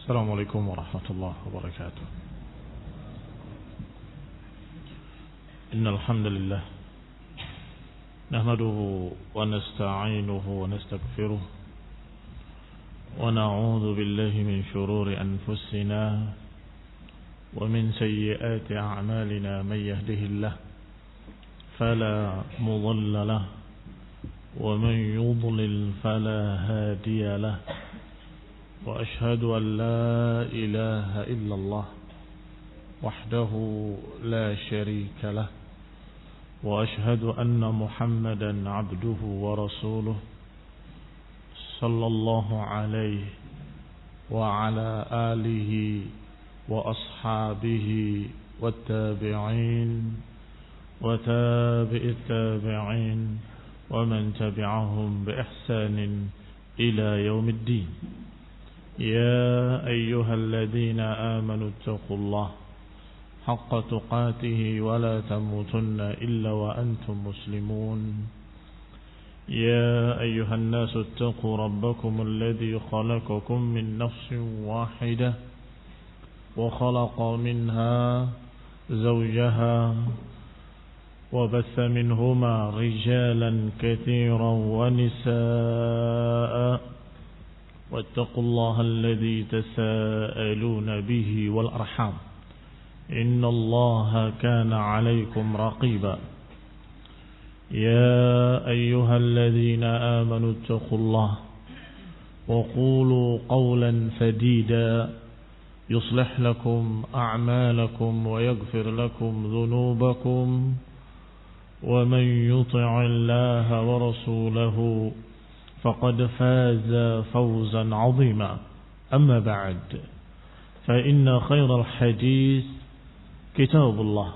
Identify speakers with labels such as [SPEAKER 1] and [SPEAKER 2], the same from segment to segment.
[SPEAKER 1] السلام عليكم ورحمة الله وبركاته. إن الحمد لله نحمده ونستعينه ونستغفره ونعوذ بالله من شرور أنفسنا ومن سيئات أعمالنا. من يهده الله فلا مضل له ومن يضلل فلا هادي له. وأشهد أن لا إله إلا الله وحده لا شريك له. وأشهد أن محمدا عبده ورسوله صلى الله عليه وعلى آله وأصحابه والتابعين وتابع التابعين ومن تبعهم بإحسان إلى يوم الدين. يا أيها الذين آمنوا اتقوا الله حق تقاته ولا تموتن إلا وأنتم مسلمون. يا أيها الناس اتقوا ربكم الذي خلقكم من نفس واحدة وخلق منها زوجها وبث منهما رجالا كثيرا ونساء. واتقوا الله الذي تساءلون به والأرحام إن الله كان عليكم رقيبا. يا أيها الذين آمنوا اتقوا الله وقولوا قولا سديدا يصلح لكم أعمالكم ويغفر لكم ذنوبكم. ومن يطع الله ورسوله فقد فاز فوزا عظيما. أما بعد فإن خير الحديث كتاب الله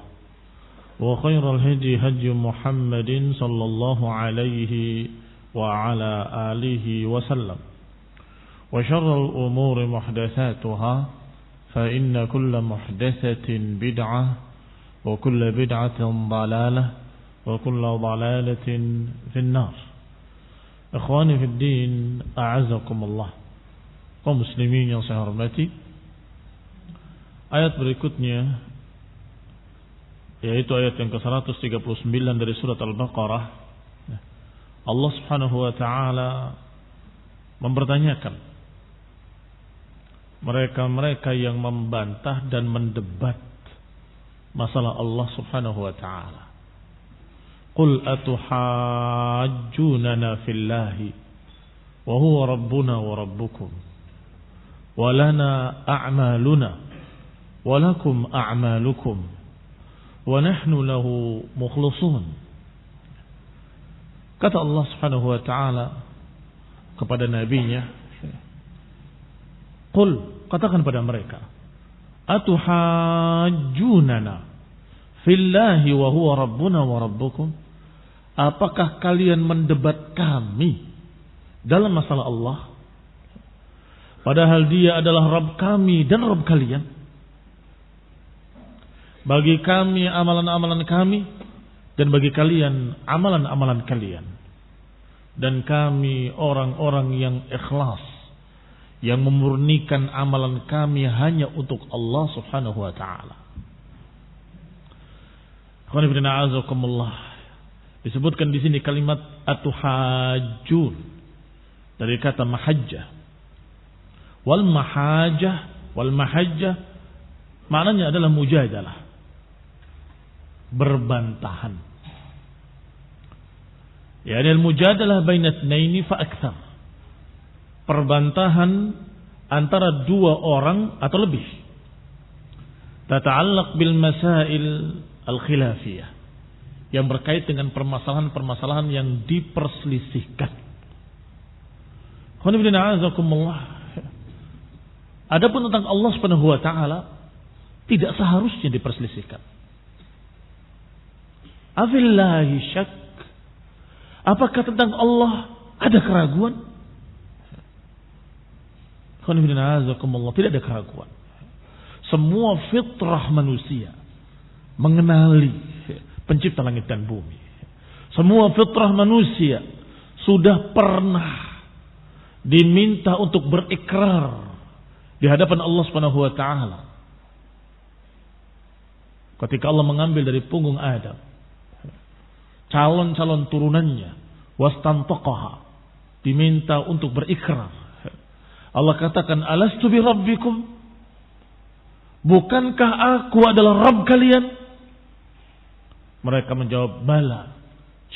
[SPEAKER 1] وخير الهدي هدي محمد صلى الله عليه وعلى آله وسلم. وشر الأمور محدثاتها فإن كل محدثة بدعة وكل بدعة ضلالة وكل ضلالة في النار. Ikhwani fi din, a'azakumullah. Kaum muslimin yang saya hormati, ayat berikutnya yaitu ayat yang ke-139 dari surat Al-Baqarah. Allah Subhanahu wa taala mempertanyakan mereka-mereka yang membantah dan mendebat masalah Allah Subhanahu wa taala. Qul atuhajjunana fillahi wa huwa rabbuna wa rabbukum wa lana a'maluna wa lakum a'malukum wa nahnu lahu mukhlisun. Kata Allah Subhanahu wa taala kepada nabinya, Qul, katakan pada mereka, atuhajjunana fillahi wa huwa rabbuna wa rabbukum. Apakah kalian mendebat kami dalam masalah Allah, padahal Dia adalah Rabb kami dan Rabb kalian? Bagi kami amalan-amalan kami dan bagi kalian amalan-amalan kalian. Dan kami orang-orang yang ikhlas, yang memurnikan amalan kami hanya untuk Allah Subhanahu wa taala. Disebutkan di sini kalimat atuhajjun dari kata mahajjah. Wal mahajjah maknanya adalah mujadalah, berbantahan. Ya, al mujadalah baina itsnaini fa aktsar. Perbantahan antara dua orang atau lebih. Tata'allaq bil masail al-khilafiyah, yang berkait dengan permasalahan-permasalahan yang diperselisihkan. Adapun tentang Allah Subhanahu wa taala tidak seharusnya diperselisihkan. Afillahi syak? Apakah tentang Allah ada keraguan? Tidak ada keraguan. Semua fitrah manusia mengenali Pencipta langit dan bumi. Semua fitrah manusia sudah pernah diminta untuk berikrar di hadapan Allah Subhanahu wa taala. Ketika Allah mengambil dari punggung Adam calon-calon turunannya, wastantaqaha, diminta untuk berikrar. Allah katakan, alastu bi rabbikum? Bukankah aku adalah Rabb kalian? Mereka menjawab, bala,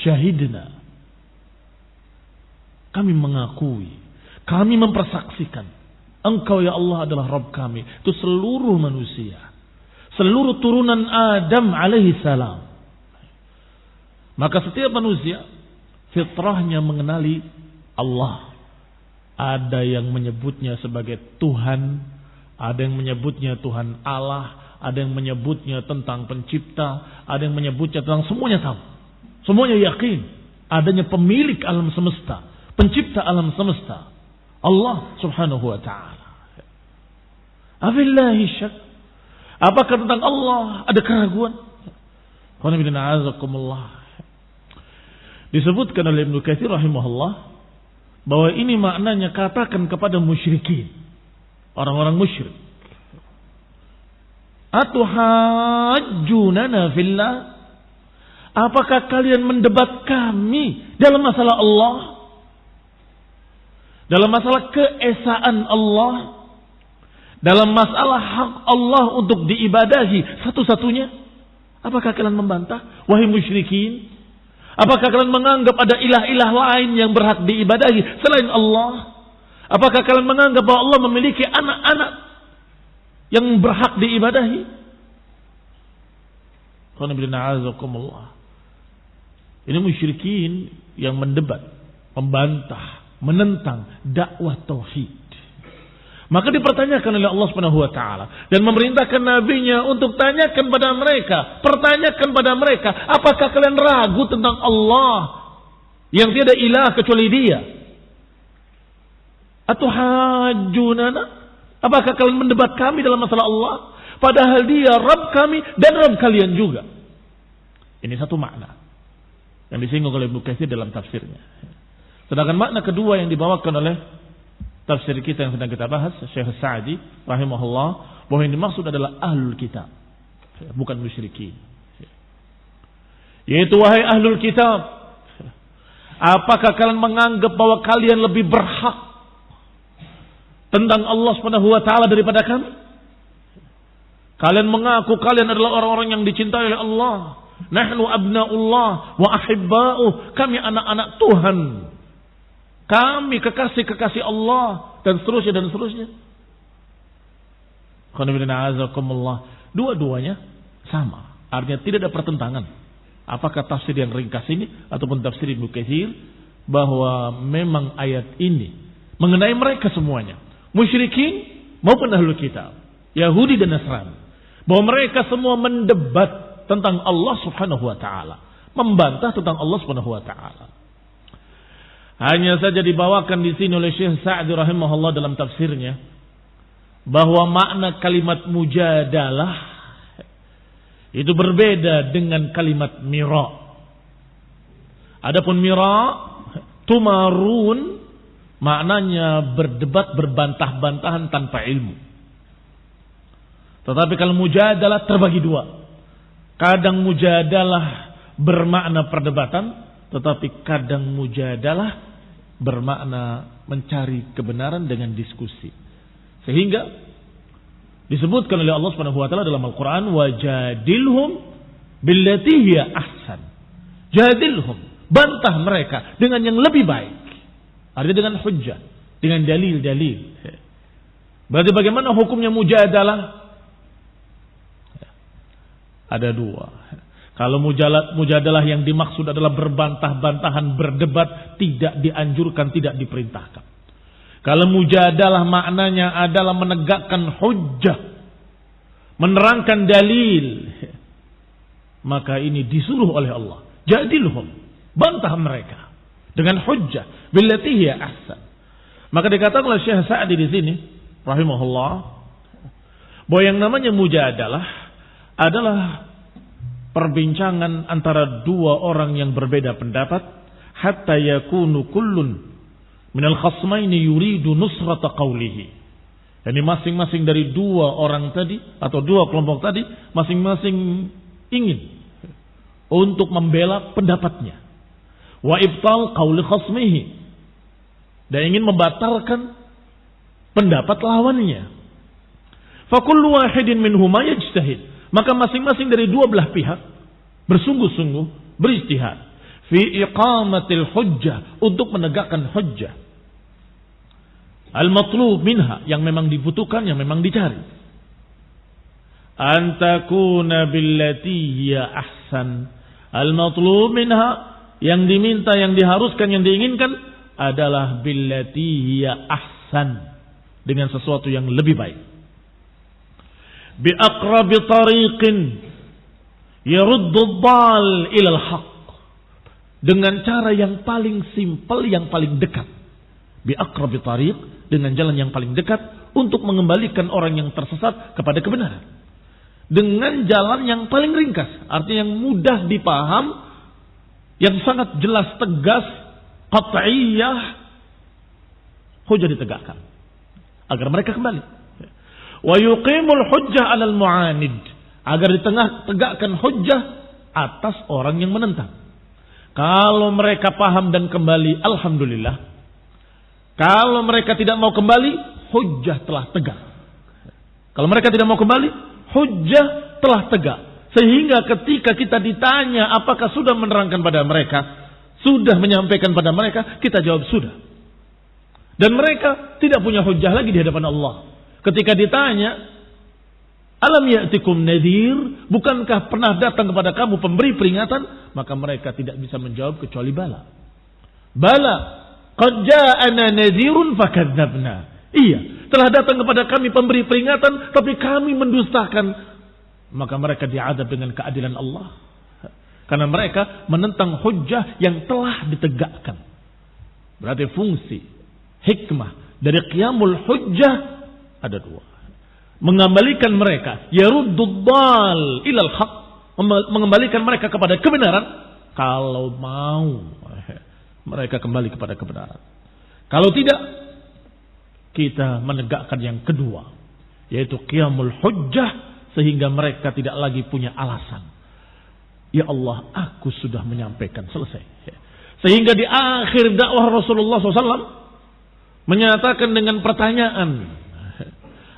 [SPEAKER 1] syahidna. Kami mengakui, kami mempersaksikan, Engkau ya Allah adalah Rabb kami. Itu seluruh manusia, seluruh turunan Adam alaihi salam. Maka setiap manusia fitrahnya mengenali Allah. Ada yang menyebutnya sebagai Tuhan, ada yang menyebutnya Tuhan Allah, ada yang menyebutnya tentang pencipta, ada yang menyebutnya tentang semuanya sama. Semuanya yakin adanya pemilik alam semesta, pencipta alam semesta, Allah Subhanahu wa taala. Afillahi syak? Apakah tentang Allah ada keraguan? Disebutkan oleh Ibnu Katsir rahimahullah bahwa ini maknanya katakan kepada musyrikin, orang-orang musyrik, atuhajjunana fillah? Apakah kalian mendebat kami dalam masalah Allah? Dalam masalah keesaan Allah? Dalam masalah hak Allah untuk diibadahi satu-satunya? Apakah kalian membantah, wahai musyrikin? Apakah kalian menganggap ada ilah-ilah lain yang berhak diibadahi selain Allah? Apakah kalian menganggap bahwa Allah memiliki anak-anak yang berhak diibadahi? Ini musyrikin yang mendebat, membantah, menentang dakwah tauhid. Maka dipertanyakan oleh Allah Subhanahu wa taala dan memerintahkan nabinya untuk tanyakan pada mereka, pertanyakan pada mereka, apakah kalian ragu tentang Allah yang tiada ilah kecuali Dia? Atuhajjunana? Apakah kalian mendebat kami dalam masalah Allah padahal Dia Rabb kami dan Rabb kalian juga? Ini satu makna yang disinggung oleh Ibnu Katsir dalam tafsirnya. Sedangkan makna kedua yang dibawakan oleh tafsir kita yang sedang kita bahas, Syekh Sa'di rahimahullah, bahwa yang dimaksud adalah ahlul kitab, bukan musyrikin. Yaitu, wahai ahlul kitab, apakah kalian menganggap bahwa kalian lebih berhak tentang Allah Subhanahu wa taala daripada kami? Kalian mengaku kalian adalah orang-orang yang dicintai oleh Allah. Nahnu abna'ullah wa ahibba'uh. Kami anak-anak Tuhan. Kami kekasih-kekasih Allah dan seterusnya dan seterusnya. Dua-duanya sama. Artinya tidak ada pertentangan. Apakah tafsir yang ringkas ini ataupun tafsir Ibnu Katsir, bahwa memang ayat ini mengenai mereka semuanya, musyrikin maupun ahlul kitab, Yahudi dan Nasrani, bahwa mereka semua mendebat tentang Allah Subhanahu wa taala, membantah tentang Allah Subhanahu wa taala. Hanya saja dibawakan di sini oleh Syekh Sa'di rahimahullah dalam tafsirnya bahwa makna kalimat mujadalah itu berbeda dengan kalimat mira. Adapun mira, tumarun, maknanya berdebat, berbantah-bantahan tanpa ilmu. Tetapi kalau mujadalah terbagi dua. Kadang mujadalah bermakna perdebatan, tetapi kadang mujadalah bermakna mencari kebenaran dengan diskusi. Sehingga disebutkan oleh Allah Subhanahu wa taala dalam Al-Qur'an, wajadilhum billati hiya ahsan. Jadilhum, bantah mereka dengan yang lebih baik. Artinya dengan hujjah, dengan dalil-dalil. Berarti bagaimana hukumnya mujadalah? Ada dua. Kalau mujadalah yang dimaksud adalah berbantah-bantahan, berdebat, tidak dianjurkan, tidak diperintahkan. Kalau mujadalah maknanya adalah menegakkan hujjah, menerangkan dalil, maka ini disuruh oleh Allah. Jadilhum, bantah mereka dengan hujjah, billati hiya ahsan. Maka dikatakan oleh Syekh Sa'di di sini, rahimahullah, bahwa yang namanya mujadalah adalah perbincangan antara dua orang yang berbeda pendapat, hatta yakunu kullun minal khasmaini yuridu nusrata qawlihi, Jadi masing-masing dari dua orang tadi atau dua kelompok tadi masing-masing ingin untuk membela pendapatnya. Wa ibtal qauli khasmihi, dan ingin membatalkan pendapat lawannya. Fa kullu wahidin minhuma yajtahid, maka masing-masing dari dua belah pihak bersungguh-sungguh berijtihad fi iqamatil hujjah, untuk menegakkan hujjah al-matlub minha, yang memang dibutuhkan, yang memang dicari. Antakuna billati hiya ahsan, al-matlub minha, yang diminta, yang diharuskan, yang diinginkan adalah billati hiya ahsan, dengan sesuatu yang lebih baik. Bi aqrabi tariqin yaruddu ad-dal ila al-haq, dengan cara yang paling simpel, yang paling dekat. Bi aqrabi tariq, dengan jalan yang paling dekat untuk mengembalikan orang yang tersesat kepada kebenaran. Dengan jalan yang paling ringkas, artinya yang mudah dipaham, yang sangat jelas, tegas, qat'iyah, hujjah ditegakkan agar mereka kembali. Wa yuqimul hujjah 'alal mu'anid, agar ditegakkan hujjah atas orang yang menentang. Kalau mereka paham dan kembali, alhamdulillah. Kalau mereka tidak mau kembali, hujjah telah tegak. Kalau mereka tidak mau kembali, hujjah telah tegak. Sehingga ketika kita ditanya apakah sudah menerangkan pada mereka, sudah menyampaikan pada mereka, kita jawab sudah. Dan mereka tidak punya hujjah lagi di hadapan Allah. Ketika ditanya, alam ya'tikum nadhir, bukankah pernah datang kepada kamu pemberi peringatan? Maka mereka tidak bisa menjawab kecuali bala. Bala, qad ja'ana nadhirun fakadzabna. Iya, telah datang kepada kami pemberi peringatan, tapi kami mendustakan. Maka mereka diadab dengan keadilan Allah. Karena mereka menentang hujjah yang telah ditegakkan. Berarti fungsi, hikmah dari qiyamul hujjah ada dua. Mengembalikan mereka, yaruddud dal ilal haq, mengembalikan mereka kepada kebenaran. Kalau mau mereka kembali kepada kebenaran. Kalau tidak, kita menegakkan yang kedua, yaitu qiyamul hujjah, sehingga mereka tidak lagi punya alasan. Ya Allah, aku sudah menyampaikan, selesai. Sehingga di akhir dakwah Rasulullah SAW menyatakan dengan pertanyaan,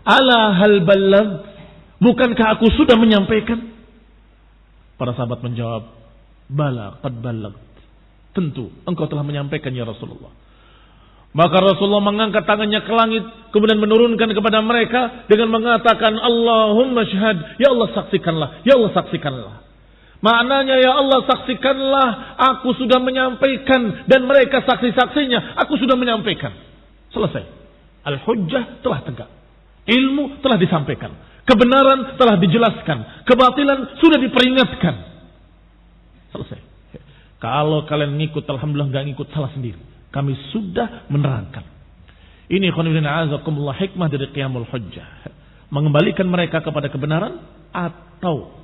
[SPEAKER 1] ala hal balagh, bukankah aku sudah menyampaikan? Para sahabat menjawab, bala qad balagh, tentu engkau telah menyampaikan ya Rasulullah. Maka Rasulullah mengangkat tangannya ke langit, kemudian menurunkan kepada mereka dengan mengatakan, Allahumma syahad, ya Allah saksikanlah, ya Allah saksikanlah. Maknanya, ya Allah saksikanlah, aku sudah menyampaikan, dan mereka saksi-saksinya, aku sudah menyampaikan. Selesai. Al-hujjah telah tegak. Ilmu telah disampaikan. Kebenaran telah dijelaskan. Kebatilan sudah diperingatkan. Selesai. Kalau kalian ngikut, alhamdulillah, enggak ngikut, salah sendiri. Kami sudah menerangkan. Ini khonibina a'azakumullah, hikmah dari qiyamul hujjah. Mengembalikan mereka kepada kebenaran, atau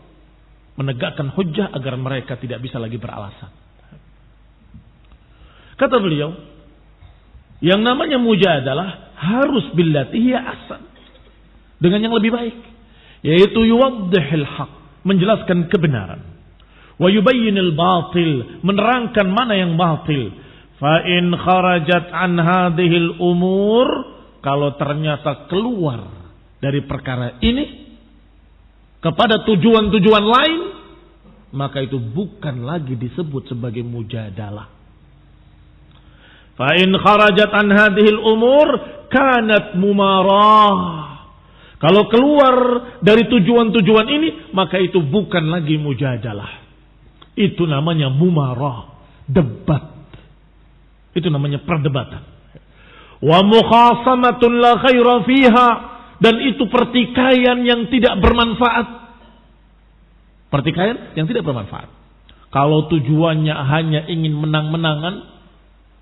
[SPEAKER 1] menegakkan hujjah agar mereka tidak bisa lagi beralasan. Kata beliau, yang namanya mujadalah harus billati hiya ahsan, dengan yang lebih baik, yaitu yuwaddihil haq, menjelaskan kebenaran. Wa yubayyinil batil, menerangkan mana yang batil. Fa in kharajat an hadhil umur, kalau ternyata keluar dari perkara ini kepada tujuan-tujuan lain, maka itu bukan lagi disebut sebagai mujadalah. Fa in kharajat an hadhil umur kanat mumarah. Kalau keluar dari tujuan-tujuan ini, maka itu bukan lagi mujadalah. Itu namanya mumarah, debat. Itu namanya perdebatan. Wa mukhasamatun la khaira fiha, dan itu pertikaian yang tidak bermanfaat. Pertikaian yang tidak bermanfaat. Kalau tujuannya hanya ingin menang-menangan,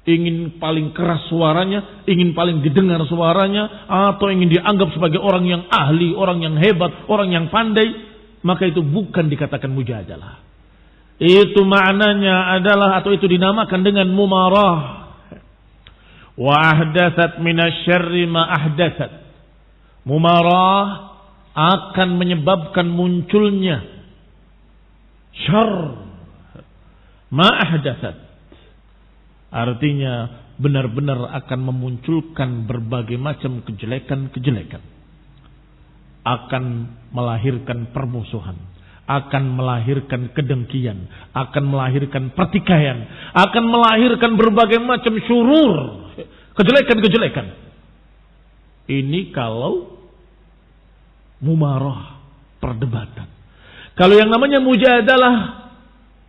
[SPEAKER 1] ingin paling keras suaranya, ingin paling didengar suaranya, atau ingin dianggap sebagai orang yang ahli, orang yang hebat, orang yang pandai, maka itu bukan dikatakan mujadalah. Itu maknanya adalah, atau itu dinamakan dengan mumarah. Wa ahdatsat minasyarri ma ahdatsat, Mumarah akan menyebabkan munculnya syarr ma ahdatsat. Artinya benar-benar akan memunculkan berbagai macam kejelekan-kejelekan. Akan melahirkan permusuhan, akan melahirkan kedengkian, akan melahirkan pertikaian, akan melahirkan berbagai macam syurur, kejelekan-kejelekan. Ini kalau mumarah, perdebatan. Kalau yang namanya mujadalah,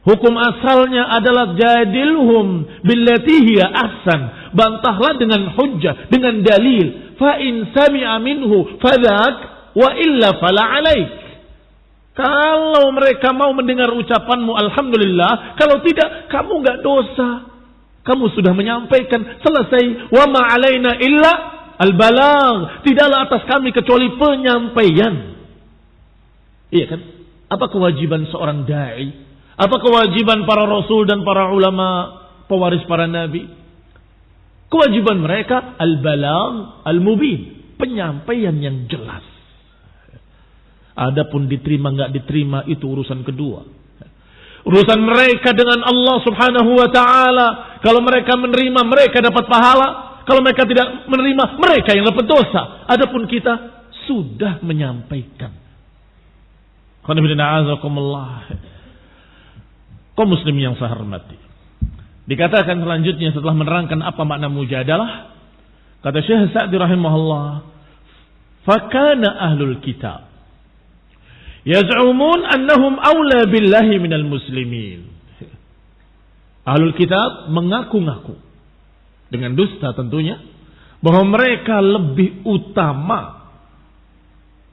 [SPEAKER 1] hukum asalnya adalah jadilhum billati hiya ahsan. Bantahlah dengan hujjah, dengan dalil. Fa in sami'a minhu fadhak wa illa fala alaik. Kalau mereka mau mendengar ucapanmu alhamdulillah, kalau tidak kamu enggak dosa. Kamu sudah menyampaikan, selesai. Wa ma alaina illa al-balagh. Tidaklah atas kami kecuali penyampaian. Iya kan? Apa kewajiban seorang dai? Apa kewajiban para rasul dan para ulama pewaris para nabi? Kewajiban mereka al-balagh al-mubin, penyampaian yang jelas. Adapun diterima enggak diterima itu urusan kedua. Urusan mereka dengan Allah Subhanahu wa taala. Kalau mereka menerima, mereka dapat pahala. Kalau mereka tidak menerima, mereka yang dapat dosa. Adapun kita sudah menyampaikan. Kaum muslim yang saya hormati. Dikatakan selanjutnya setelah menerangkan apa makna mujadalah, kata Syekh Sa'di rahimahullah, "Fakana ahlul kitab yaz'umun annahum awla billahi minal muslimin." Ahlul kitab mengaku-ngaku dengan dusta tentunya bahwa mereka lebih utama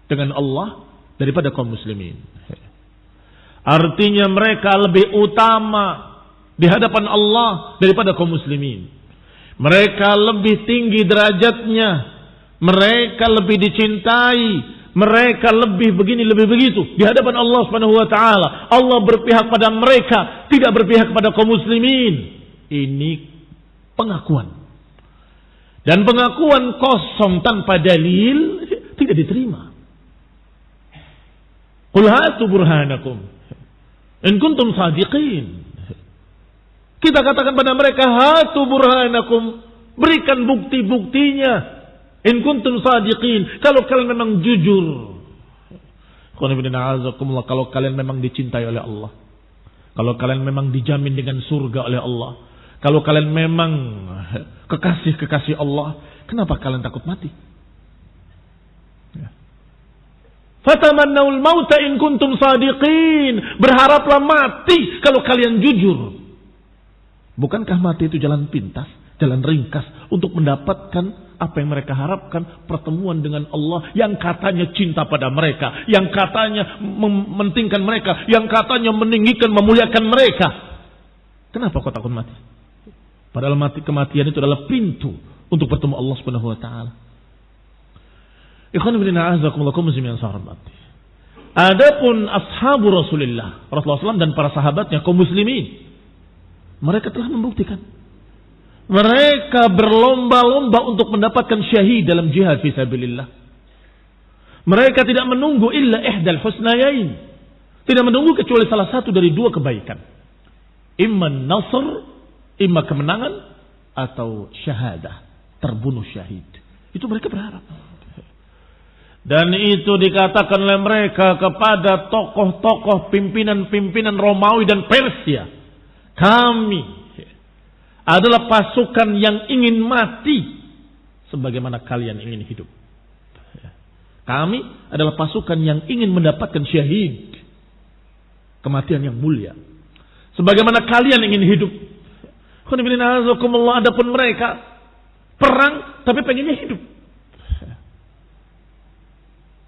[SPEAKER 1] dengan Allah daripada kaum muslimin. Artinya mereka lebih utama di hadapan Allah daripada kaum muslimin. Mereka lebih tinggi derajatnya, mereka lebih dicintai, mereka lebih begini lebih begitu di hadapan Allah Subhanahu wa taala. Allah berpihak pada mereka, tidak berpihak pada kaum muslimin. Ini pengakuan. Dan pengakuan kosong tanpa dalil tidak diterima. Qul hatu burhanakum in kuntum sadiqin. Kita katakan pada mereka, hatu burhanakum, berikan bukti-buktinya. In kuntum sadiqin, kalau kalian memang jujur. Kalau kalian memang dicintai oleh Allah, kalau kalian memang dijamin dengan surga oleh Allah, kalau kalian memang kekasih-kekasih Allah, kenapa kalian takut mati? Fatamannaul mauta in kuntum sadiqin. Berharaplah mati kalau kalian jujur. Bukankah mati itu jalan pintas, jalan ringkas untuk mendapatkan apa yang mereka harapkan, pertemuan dengan Allah yang katanya cinta pada mereka, yang katanya mementingkan mereka, yang katanya meninggikan, memuliakan mereka. Kenapa kau takut mati? Padahal kematian itu adalah pintu untuk bertemu Allah Subhanahu wa taala. Ikhwan fillah a'azakumullah muslimin yang saya hormati. Adapun ashabu Rasulullah SAW dan para sahabatnya kaum muslimin, mereka telah membuktikan. Mereka berlomba-lomba untuk mendapatkan syahid dalam jihad fi sabilillah. Mereka tidak menunggu illa ihdal husnayain. Tidak menunggu kecuali salah satu dari dua kebaikan. Imma nasr, imma kemenangan, atau syahadah, terbunuh syahid. Itu mereka berharap. Dan itu dikatakan oleh mereka kepada tokoh-tokoh pimpinan-pimpinan Romawi dan Persia. Kami adalah pasukan yang ingin mati sebagaimana kalian ingin hidup. Kami adalah pasukan yang ingin mendapatkan syahid, kematian yang mulia, sebagaimana kalian ingin hidup. Adapun mereka perang tapi pengennya hidup.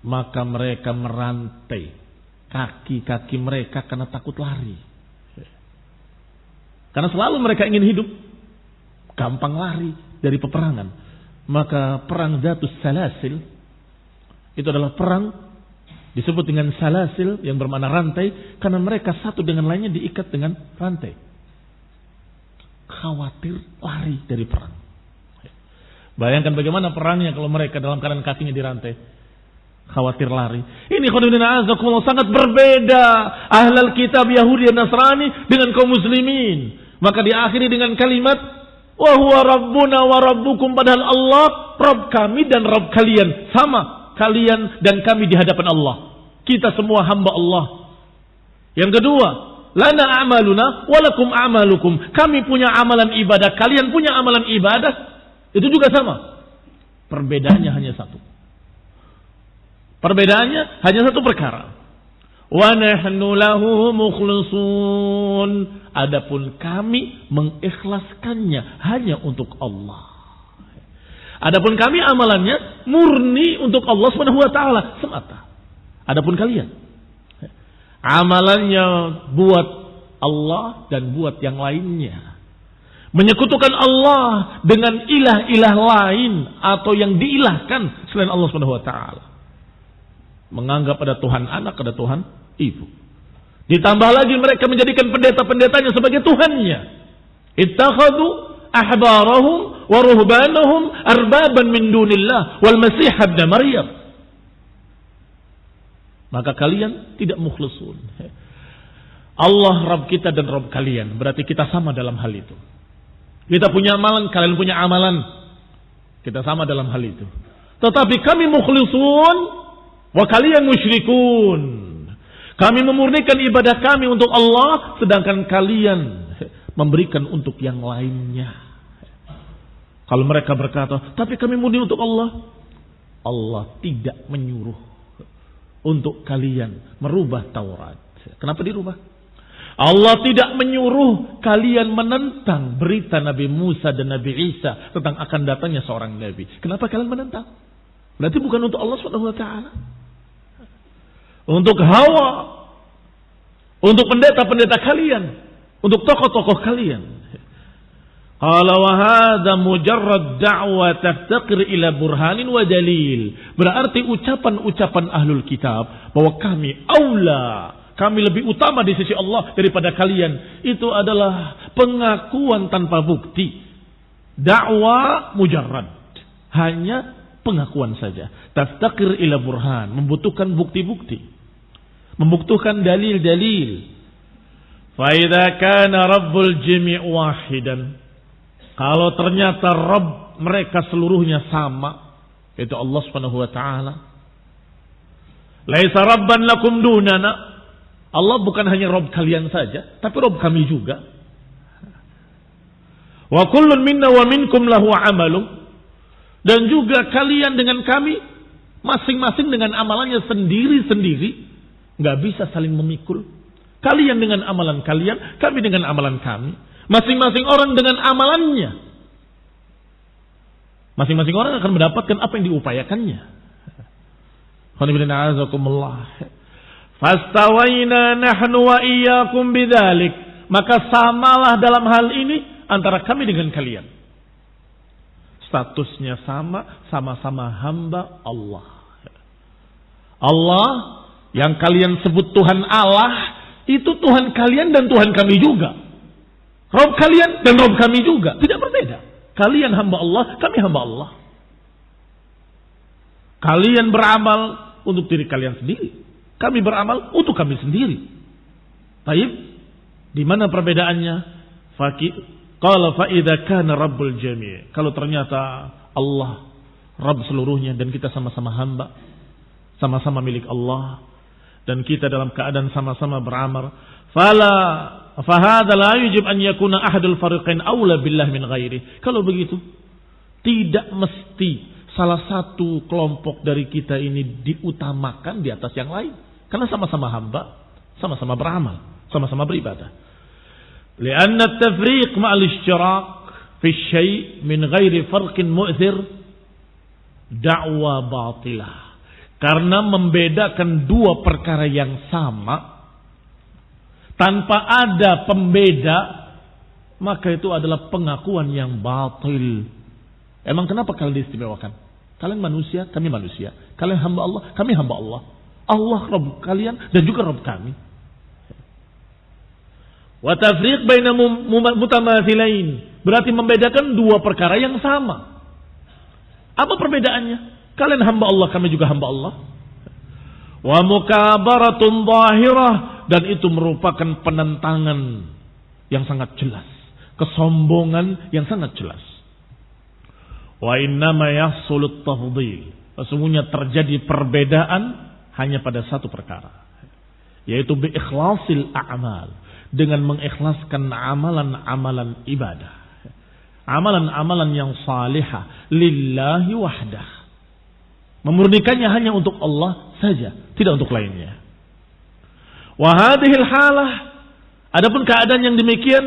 [SPEAKER 1] Maka mereka merantai kaki-kaki mereka karena takut lari. Karena selalu mereka ingin hidup, gampang lari dari peperangan. Maka perang Zatus Salasil itu adalah perang disebut dengan salasil yang bermakna rantai, karena mereka satu dengan lainnya diikat dengan rantai. Khawatir lari dari perang. Bayangkan bagaimana perangnya kalau mereka dalam keadaan kakinya dirantai. khawatir lari. Ini khonibina azakumullah sangat berbeda ahlul kitab Yahudi dan Nasrani dengan kaum muslimin. Maka diakhiri dengan kalimat wa huwa rabbuna wa rabbukum, padahal Allah Rabb kami dan Rabb kalian. Sama, kalian dan kami di hadapan Allah. Kita semua hamba Allah. Yang kedua, lana a'maluna walakum a'malukum. Kami punya amalan ibadah, kalian punya amalan ibadah. Itu juga sama. Perbedaannya hanya satu. Perbedaannya hanya satu perkara. Wa nahnu lahu mukhlisun. Adapun kami mengikhlaskannya hanya untuk Allah. Adapun kami amalannya murni untuk Allah Subhanahu wa taala semata. Adapun kalian amalannya buat Allah dan buat yang lainnya. Menyekutukan Allah dengan ilah-ilah lain atau yang diilahkan selain Allah Subhanahu wa taala. Menganggap ada Tuhan anak, ada Tuhan ibu. Ditambah lagi mereka menjadikan pendeta-pendetanya sebagai Tuhannya. Ittakhadhu ahbarahum wa ruhbanahum arbaban min dunillah wal masih ibn Maryam. Maka kalian tidak mukhlisun. Allah Rabb kita dan Rabb kalian. Berarti kita sama dalam hal itu. Kita punya amalan, kalian punya amalan. Kita sama dalam hal itu. Tetapi kami mukhlisun wa kalian musyrikun. Kami memurnikan ibadah kami untuk Allah, sedangkan kalian memberikan untuk yang lainnya. Kalau mereka berkata, tapi kami murni untuk Allah. Allah tidak menyuruh untuk kalian merubah Taurat. Kenapa dirubah? Allah tidak menyuruh kalian menentang berita Nabi Musa dan Nabi Isa tentang akan datangnya seorang Nabi. Kenapa kalian menentang? Berarti bukan untuk Allah SWT. Untuk hawa, untuk pendeta-pendeta kalian, untuk tokoh-tokoh kalian. Qala wa hadza mujarrad da'wa taftaqir ila burhanin wa dalil. Berarti ucapan-ucapan ahlul kitab bahwa kami aula, kami lebih utama di sisi Allah daripada kalian, itu adalah pengakuan tanpa bukti. Dakwah mujarrad, hanya pengakuan saja. Taftaqir ila burhan, membutuhkan bukti-bukti, membutuhkan dalil-dalil. Fa idza kana rabbul jami' wahidan, kalau ternyata Rabb mereka seluruhnya sama, itu Allah Subhanahu wa taala. Laisa rabban lakum dunana, Allah bukan hanya Rabb kalian saja, tapi Rabb kami juga. Wa kullun minna wa minkum lahu amalu, dan juga kalian dengan kami masing-masing dengan amalannya sendiri-sendiri, nggak bisa saling memikul. Kalian dengan amalan kalian, kami dengan amalan kami. Masing-masing orang dengan amalannya. Masing-masing orang akan mendapatkan apa yang diupayakannya. Fastawaina nahnu wa iyyakum bidzalik. Maka samalah dalam hal ini antara kami dengan kalian. Statusnya sama, sama-sama hamba Allah. Allah yang kalian sebut Tuhan Allah, itu Tuhan kalian dan Tuhan kami juga. Rabb kalian dan Rabb kami juga. Tidak berbeda. Kalian hamba Allah, kami hamba Allah. Kalian beramal untuk diri kalian sendiri. Kami beramal untuk kami sendiri. Baik. Di mana perbedaannya? Qala fa idza kana rabbul jami'. Kalau ternyata Allah Rabb seluruhnya dan kita sama-sama hamba, sama-sama milik Allah, dan kita dalam keadaan sama-sama beramal, fahadha la yujib an yakuna ahadul fariqain aula billah min ghairi. Kalau begitu, tidak mesti salah satu kelompok dari kita ini diutamakan di atas yang lain, karena sama-sama hamba, sama-sama beramal, sama-sama beribadah. Lianna at-tafriq ma'al ishtirak fi syai' min ghairi farqin mu'thir da'wa batilah. Karena membedakan dua perkara yang sama tanpa ada pembeda, maka itu adalah pengakuan yang batil. Emang kenapa kalian diistimewakan? Kalian manusia, kami manusia. Kalian hamba Allah, kami hamba Allah. Allah Rabb kalian dan juga Rabb kami. Wa tafriq baina mutamathilain, berarti membedakan dua perkara yang sama. Apa perbedaannya? Kalian hamba Allah, kami juga hamba Allah. Wa mukabaratun zahirah, dan itu merupakan penentangan yang sangat jelas, kesombongan yang sangat jelas. Wa innama yahsulut tafdhil, sesungguhnya terjadi perbedaan hanya pada satu perkara, yaitu bi ikhlasil a'mal, dengan mengikhlaskan amalan-amalan ibadah, amalan-amalan yang salihah lillahi wahdah, memurnikannya hanya untuk Allah saja, tidak untuk lainnya. Wa hadhil halah, adapun keadaan yang demikian,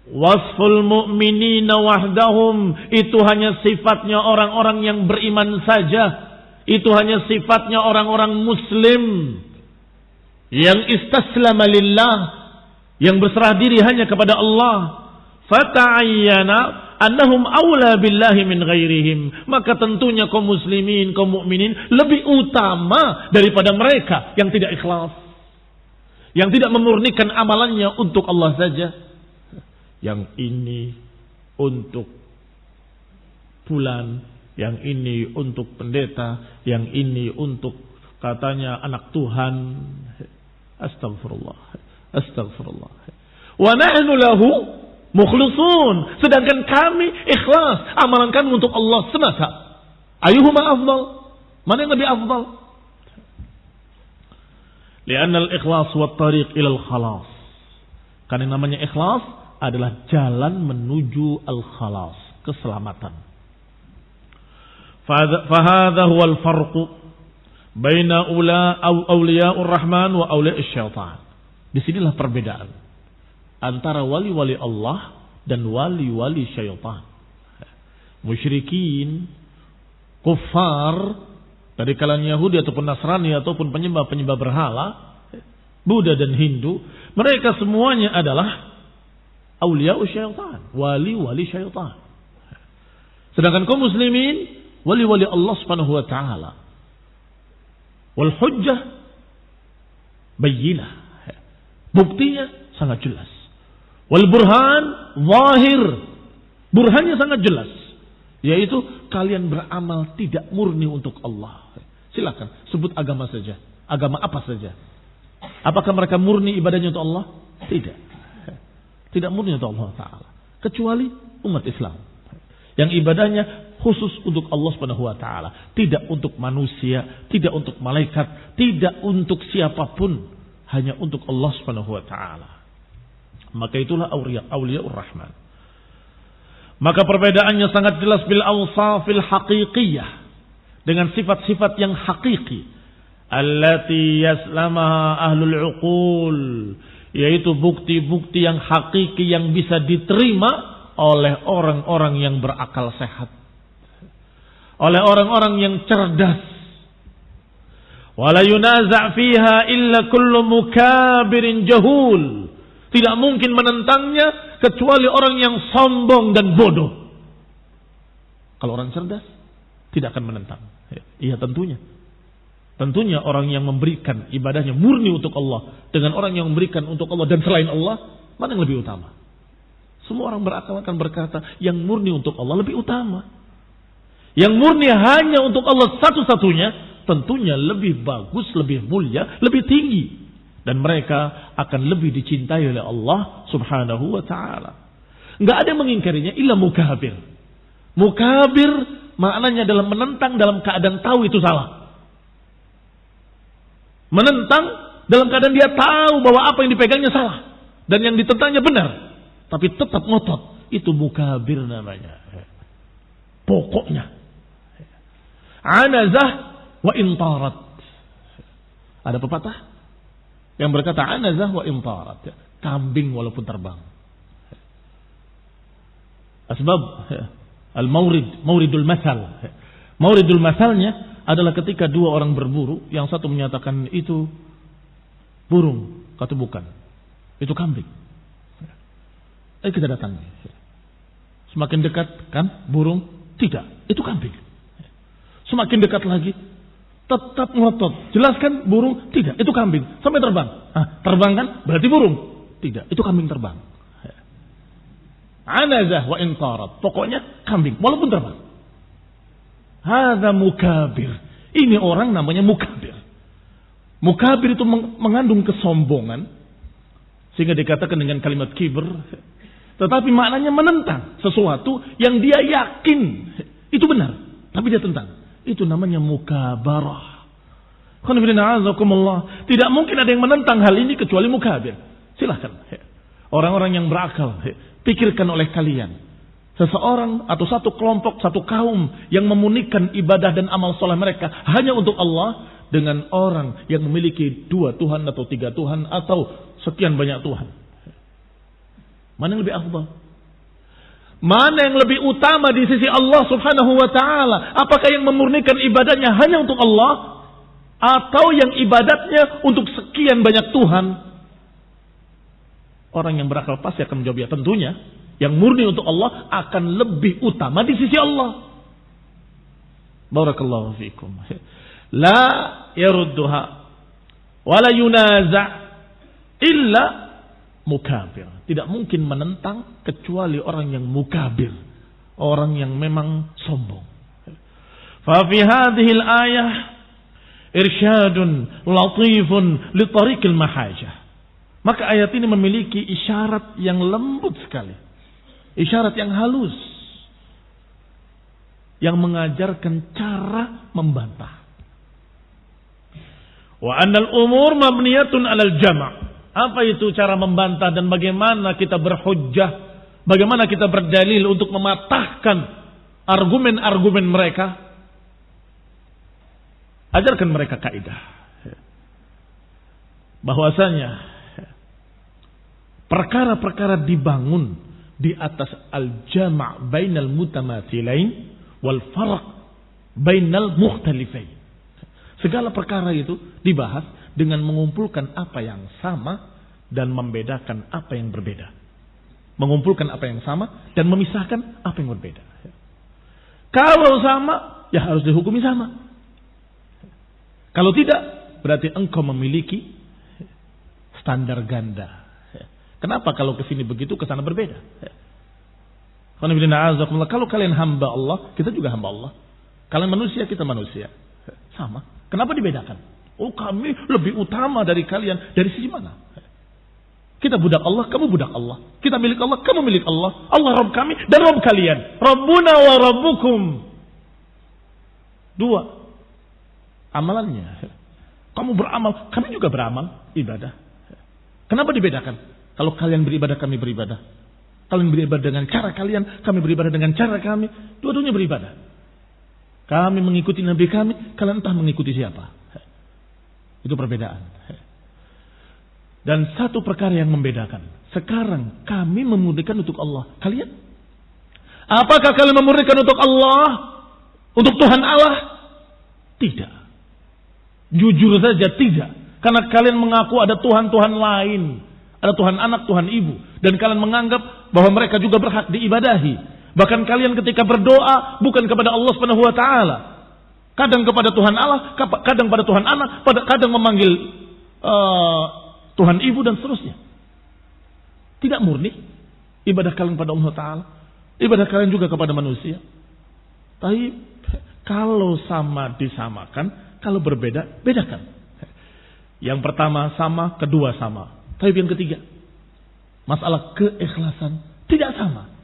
[SPEAKER 1] wasful mu'minina wahdahum, itu hanya sifatnya orang-orang yang beriman saja, itu hanya sifatnya orang-orang muslim yang istaslama lillah, yang berserah diri hanya kepada Allah. Fata'ayyana annahum awla billahi min ghairihim, maka tentunya kaum muslimin, kaum mukminin lebih utama daripada mereka yang tidak ikhlas, yang tidak memurnikan amalannya untuk Allah saja. Yang ini untuk fulan, yang ini untuk pendeta, yang ini untuk katanya anak Tuhan. Astagfirullah, astagfirullah. Wa nahnu lahu mukhlisun, sedangkan kami ikhlas, amalan kami untuk Allah semata. Ayuhuma afdal, mana yang lebih afdal? Li'anna al-ikhlas wa at-tariq ila al-khalas, karena namanya ikhlas adalah jalan menuju al-khalas, keselamatan. Fahadha huwa al-farqu baina awliya'ur rahman wa awliya'us syaitan. Disinilah perbedaan antara wali-wali Allah dan wali-wali syaitan. Musyrikin, kufar dari kalangan Yahudi ataupun Nasrani ataupun penyembah-penyembah berhala, Buddha dan Hindu, mereka semuanya adalah awliya'us syaitan, wali-wali syaitan. Sedangkan kaum muslimin wali-wali Allah Subhanahu wa taala. Wal hujjah bayyinah, buktinya sangat jelas. Wal burhan zahir, burhannya sangat jelas, yaitu kalian beramal tidak murni untuk Allah. Silakan sebut agama saja, agama apa saja. Apakah mereka murni ibadahnya untuk Allah? Tidak murni untuk Allah Ta'ala, kecuali umat Islam yang ibadahnya khusus untuk Allah Subhanahu wa Ta'ala, tidak untuk manusia, tidak untuk malaikat, tidak untuk siapapun, hanya untuk Allah Subhanahu wa Ta'ala. Maka itulah awliyaur rahman. Maka perbedaannya sangat jelas bil awsafil haqiqiyah, dengan sifat-sifat yang hakiki, allati yaslamaha ahlul uqul, yaitu bukti-bukti yang hakiki yang bisa diterima oleh orang-orang yang berakal sehat, oleh orang-orang yang cerdas. Wala yunaza' fiha illa kullu mukabirin jahul, tidak mungkin menentangnya kecuali orang yang sombong dan bodoh. Kalau orang cerdas tidak akan menentang. Iya, tentunya orang yang memberikan ibadahnya murni untuk Allah dengan orang yang memberikan untuk Allah dan selain Allah, mana yang lebih utama? Semua orang berakal akan berkata yang murni untuk Allah lebih utama. Yang murni hanya untuk Allah satu-satunya tentunya lebih bagus, lebih mulia, lebih tinggi, dan mereka akan lebih dicintai oleh Allah Subhanahu wa taala. Enggak ada yang mengingkarinya illa mukabir. Mukabir maknanya dalam menentang dalam keadaan tahu itu salah. Menentang dalam keadaan dia tahu bahwa apa yang dipegangnya salah dan yang ditentangnya benar, tapi tetap ngotot. Itu mukabir namanya. Pokoknya anazah wa intarat. Ada pepatah yang berkata anazah wa intarat, kambing walaupun terbang. Asbab mauridul masal. Mauridul masalnya adalah ketika dua orang berburu, yang satu menyatakan itu burung, kata bukan, itu kambing. Kita datangi. Semakin dekat kan burung, tidak, itu kambing. Semakin dekat lagi, tetap ngotot, jelaskan burung, tidak, itu kambing. Sampai terbang. Terbang kan berarti burung, tidak, itu kambing terbang. Anazah wa intarat, pokoknya kambing walaupun terbang. Hadza mukabir. Ini orang namanya mukabir. Mukabir itu mengandung kesombongan, sehingga dikatakan dengan kalimat kibr. Tetapi maknanya menentang sesuatu yang dia yakin itu benar, tapi dia tentang. Itu namanya mukabarah. Tidak mungkin ada yang menentang hal ini kecuali mukabir. Silahkan orang-orang yang berakal, pikirkan oleh kalian. Seseorang atau satu kelompok, satu kaum yang memunikan ibadah dan amal soleh mereka hanya untuk Allah, dengan orang yang memiliki 2 Tuhan atau 3 Tuhan atau sekian banyak Tuhan. Mana yang lebih afdal? Mana yang lebih utama di sisi Allah Subhanahu wa taala? Apakah yang memurnikan ibadahnya hanya untuk Allah, atau yang ibadatnya untuk sekian banyak Tuhan? Orang yang berakal pasti akan menjawab ya, tentunya yang murni untuk Allah akan lebih utama di sisi Allah. Barakallahu fiikum. La yarudduha wa la yunaza' illa mukabir. Tidak mungkin menentang kecuali orang yang mukabir, orang yang memang sombong. Fa fi hadhihi al-ayah irsyadun latifun li tariqil mahajah. Maka ayat ini memiliki isyarat yang lembut sekali, isyarat yang halus, yang mengajarkan cara membantah. Wa annal umur mabniyatun 'alal jama'. Apa itu cara membantah dan bagaimana kita berhujjah, bagaimana kita berdalil untuk mematahkan argumen-argumen mereka? Ajarkan mereka kaidah bahwasanya perkara-perkara dibangun di atas al-jama' bainal mutamathilain wal farq bainal mukhtalifain. Segala perkara itu dibahas dengan mengumpulkan apa yang sama dan membedakan apa yang berbeda. Mengumpulkan apa yang sama dan memisahkan apa yang berbeda. Kalau sama, ya harus dihukumi sama. Kalau tidak, berarti engkau memiliki standar ganda. Kenapa kalau ke sini begitu, ke sana berbeda? Kalau kalian hamba Allah, kita juga hamba Allah. Kalian manusia, kita manusia. Sama. Kenapa dibedakan? Oh, kami lebih utama dari kalian. Dari sisi mana? Kita budak Allah, kamu budak Allah. Kita milik Allah, kamu milik Allah. Allah Rabb kami dan Rabb kalian. Rabbuna wa Rabbukum. 2 amalannya. Kamu beramal, kami juga beramal, ibadah. Kenapa dibedakan? Kalau kalian beribadah, kami beribadah. Kalian beribadah dengan cara kalian, kami beribadah dengan cara kami. Dua-duanya beribadah. Kami mengikuti Nabi kami, kalian entah mengikuti siapa. Itu perbedaan. Dan satu perkara yang membedakan. Sekarang kami memurnikan untuk Allah. Kalian? Apakah kalian memurnikan untuk Allah? Untuk Tuhan Allah? Tidak. Jujur saja tidak. Karena kalian mengaku ada Tuhan-Tuhan lain. Ada Tuhan anak, Tuhan ibu. Dan kalian menganggap bahwa mereka juga berhak diibadahi. Bahkan kalian ketika berdoa bukan kepada Allah Subhanahu wa taala. Kadang kepada Tuhan Allah, kadang pada Tuhan anak, kadang memanggil Tuhan ibu dan seterusnya. Tidak murni ibadah kalian pada Allah taala. Ibadah kalian juga kepada manusia. Tapi kalau sama disamakan, kalau berbeda bedakan. Yang pertama sama, kedua sama. Tapi yang ketiga, masalah keikhlasan tidak sama.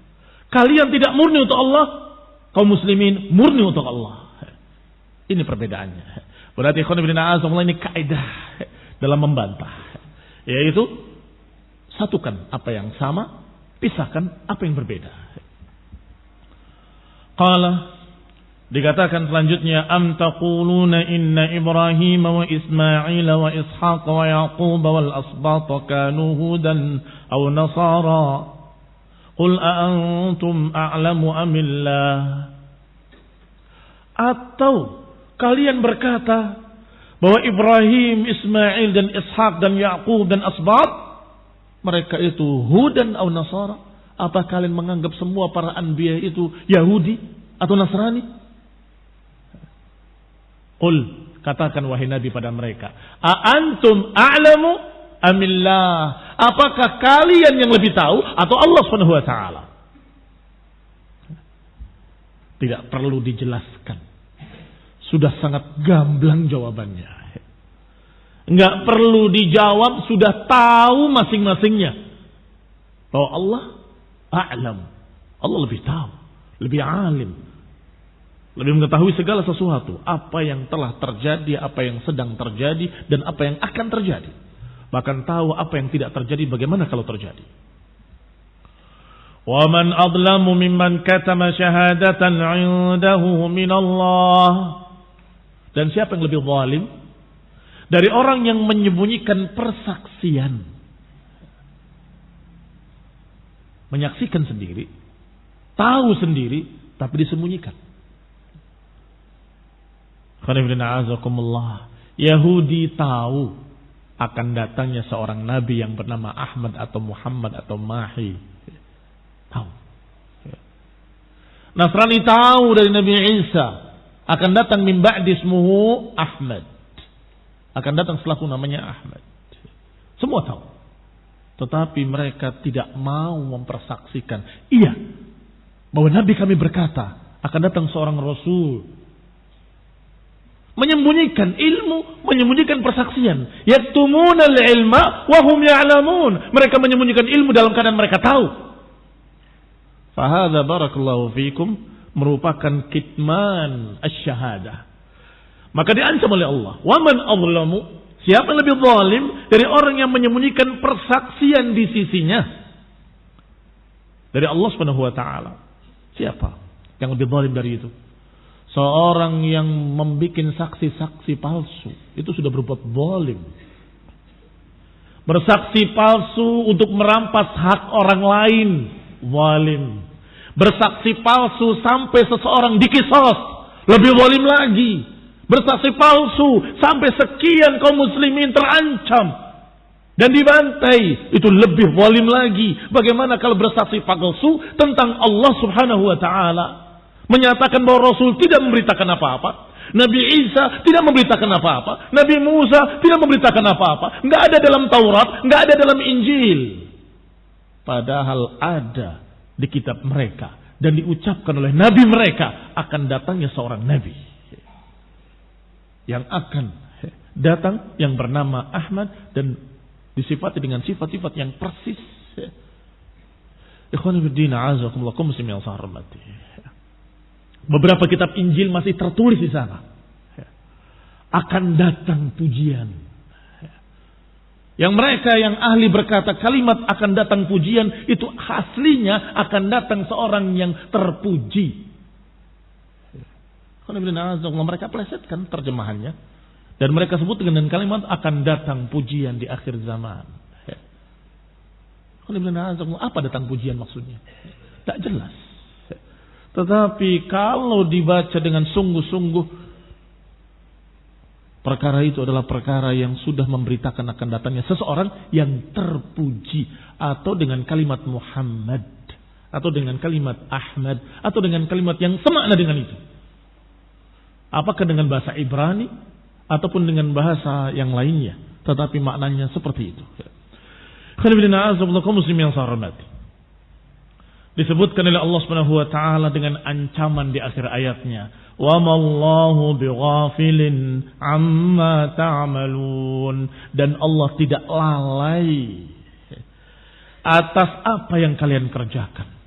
[SPEAKER 1] Kalian tidak murni untuk Allah, kaum muslimin murni untuk Allah. Ini perbedaannya. Berarti ini kaidah dalam membantah, yaitu satukan apa yang sama, pisahkan apa yang berbeda. Qala, dikatakan selanjutnya, am taquluna inna Ibrahim wa Ismail wa Ishaq wa Yaqub wal asbat kanu hudan aw nasara. Qul a'antum a'lamu amillah. Atau kalian berkata bahwa Ibrahim, Ismail dan Ishaq dan Yaqub dan Asbat mereka itu hudan atau nasara? Apa kalian menganggap semua para anbiya itu Yahudi atau Nasrani? Qul, katakan wahai Nabi pada mereka, a'antum a'lamu amillah. Apakah kalian yang lebih tahu atau Allah Subhanahu wa taala? Tidak perlu dijelaskan. Sudah sangat gamblang jawabannya. Enggak perlu dijawab, sudah tahu masing-masingnya. Bahwa Allah a'lam. Allah lebih tahu, lebih alim, lebih mengetahui segala sesuatu, apa yang telah terjadi, apa yang sedang terjadi, dan apa yang akan terjadi. Bahkan tahu apa yang tidak terjadi, bagaimana kalau terjadi. Wa man adlamu mimman katama syahadatan 'indahu min Allah. Dan siapa yang lebih zalim dari orang yang menyembunyikan persaksian, menyaksikan sendiri, tahu sendiri, tapi disembunyikan. Yahudi tahu akan datangnya seorang nabi yang bernama Ahmad atau Muhammad atau Mahi. Tahu. Nasrani tahu dari Nabi Isa akan datang min ba'di ismuhu Ahmad. Akan datang setelahku namanya Ahmad. Semua tahu. Tetapi mereka tidak mau mempersaksikan. Iya, bahwa Nabi kami berkata akan datang seorang Rasul. Menyembunyikan ilmu, menyembunyikan persaksian. Yaktumunal ilma wa hum ya'lamun. Mereka menyembunyikan ilmu dalam keadaan mereka tahu. Fahadha barakallahu fikum merupakan kitman asy-syahadah. Maka diancam oleh Allah. Wa man azlamu, siapa yang lebih zalim dari orang yang menyembunyikan persaksian di sisinya dari Allah Subhanahu wa taala? Siapa yang lebih zalim dari itu? Seorang yang membikin saksi-saksi palsu, itu sudah berbuat zalim. Bersaksi palsu untuk merampas hak orang lain, zalim. Bersaksi palsu sampai seseorang dikisos, lebih zalim lagi. Bersaksi palsu sampai sekian kaum muslimin terancam dan dibantai, itu lebih zalim lagi. Bagaimana kalau bersaksi palsu tentang Allah Subhanahu wa taala? Menyatakan bahwa Rasul tidak memberitakan apa-apa, Nabi Isa tidak memberitakan apa-apa, Nabi Musa tidak memberitakan apa-apa, nggak ada dalam Taurat, nggak ada dalam Injil. Padahal ada di kitab mereka dan diucapkan oleh Nabi mereka akan datangnya seorang Nabi yang akan datang yang bernama Ahmad dan disifati dengan sifat-sifat yang persis. Ikhwan fillah, azakumullah, kaum muslimin yang saya hormati. Beberapa kitab Injil masih tertulis di sana. Akan datang pujian. Yang mereka yang ahli berkata kalimat akan datang pujian itu aslinya akan datang seorang yang terpuji. Mereka plesetkan terjemahannya dan mereka sebut dengan kalimat akan datang pujian di akhir zaman. Apa datang pujian maksudnya? Tak jelas. Tetapi kalau dibaca dengan sungguh-sungguh, perkara itu adalah perkara yang sudah memberitakan akan datangnya seseorang yang terpuji, atau dengan kalimat Muhammad, atau dengan kalimat Ahmad, atau dengan kalimat yang semakna dengan itu. Apakah dengan bahasa Ibrani ataupun dengan bahasa yang lainnya, tetapi maknanya seperti itu. Disebutkan oleh Allah Subhanahu wa taala dengan ancaman di akhir ayatnya, "Wa mallahu bighafilin amma ta'malun." Dan Allah tidak lalai atas apa yang kalian kerjakan.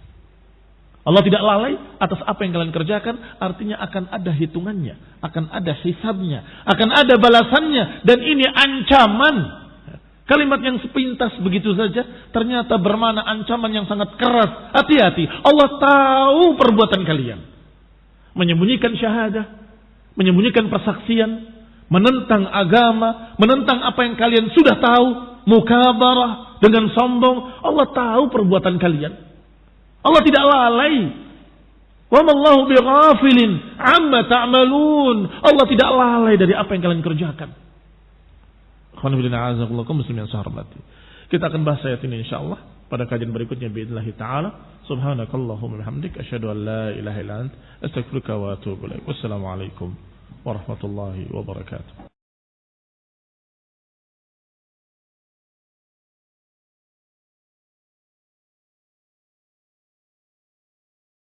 [SPEAKER 1] Allah tidak lalai atas apa yang kalian kerjakan, artinya akan ada hitungannya, akan ada hisabnya, akan ada balasannya, dan ini ancaman. Kalimat yang sepintas begitu saja ternyata bermakna ancaman yang sangat keras. Hati-hati, Allah tahu perbuatan kalian. Menyembunyikan syahadah, menyembunyikan persaksian, menentang agama, menentang apa yang kalian sudah tahu, mukabarah dengan sombong. Allah tahu perbuatan kalian. Allah tidak lalai. Wa mallahu bighafilin amma ta'malun. Allah tidak lalai dari apa yang kalian kerjakan. Kita akan bahas ayat ini insyaallah pada kajian berikutnya biidznillah taala. Subhanakallahumma wa bihamdika asyhadu an la ilaha illa anta astaghfiruka wa atubu ilaik. Wassalamu alaikum warahmatullahi wabarakatuh.